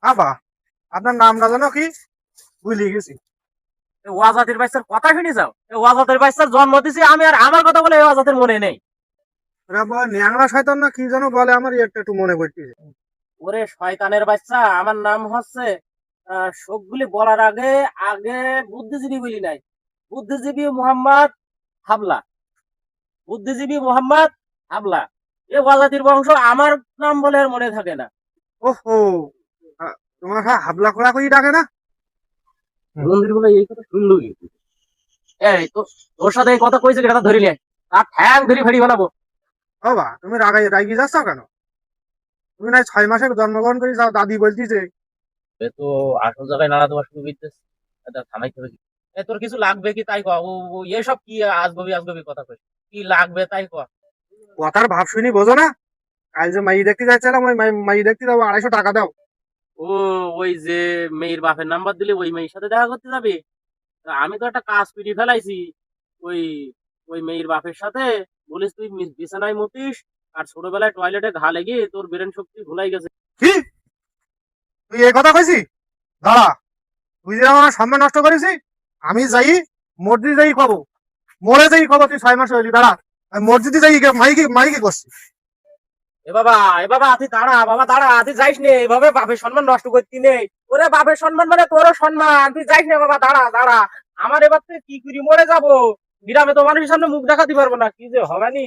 আবা আপনার নামটা জানো কি? ভুলে গেছি। ওয়াজাতের বাইসার কথা শুনে যাও। ওয়াজাতের বাইসার জন্ম দিছি আমি, আর আমার কথা বলে ওয়াজাতের মনে নেই। ওরা বলে ন্যাংরা শয়তান না কি যেন বলে, আমার একটু একটু মনে পড়তেছে। ওরে শয়তানের বাচ্চা, আমার নাম হচ্ছে সবগুলি বলার আগে আগে বুদ্ধিজীবী বলি নাই। বুদ্ধিজীবী মোহাম্মদ হাবলা। বুদ্ধিজীবী মোহাম্মদ হাবলা। এ ওয়াজাতির বংশ, আমার নাম বলে আর মনে থাকে না। ওহো, তোমার হাবলা খোলা করি ডাকে না? মন্দির বলে এই কথা শুনলো কি? এই তো তোর সাথে এই কথা কইছে কেটা ধরিলে আর ঠ্যাং ধরি ফেড়ি বানাবো। ও বা তুমি রাগি যাচ্ছ কেন? তুমি না 6 মাসে জন্মগ্রহণ করে যাও, দাদি বলতিছে। এ তো আসল জায়গায় নাড়া দেওয়া শুরু করতেছে। এটা থামাইতে হবে কি? তোর কিছু লাগবে কি তাই ক। এসব কি আজগবি আজগবি কথা কই? কি লাগবে তাই ক। কথার ভাব শুনি বোঝো না? কাল যে মাই দেখতে যাচ্ছিলাম, ওই মাই দেখতে যাবো, 250 টাকা দাও। ও, ওই যে মেয়ের বাপের নাম্বার দিলে ওই মেয়ের সাথে দেখা করতে যাবে? তা আমি তো একটা কাজ করে ফেলাইছি। ওই ওই মেয়ের বাপের সাথে বলিস তুই বিছানায় মতিস, আর ছোটবেলায় টয়লেটে ঘা লেগে তোর ব্রেন শক্তি ভুলাই গেছে। কি তুই এই কথা কইছি? দাঁড়া, তুই যে আমার সম্মান নষ্ট করেছি, আমি যাই মসজিদে যাই কব, মরে যাই কব তুই 6 মাস হইলি। দাঁড়া, আমি মসজিদে যাই মাইকি মাইকি করছি। এ বাবা, এ বাবা, তুই দাঁড়া বাবা, দাঁড়া, তুই যাইস নে এভাবে বাপের সম্মান নষ্ট করতি নেই। ওরে বাপের সম্মান মানে তোরও সম্মান, তুই যাইস না বাবা, দাঁড়া দাঁড়া। আমার এবার তুই কি করি মরে যাবো, গ্রামে তো মানুষের সামনে মুখ দেখাতে পারবো না, কি যে হবে নি।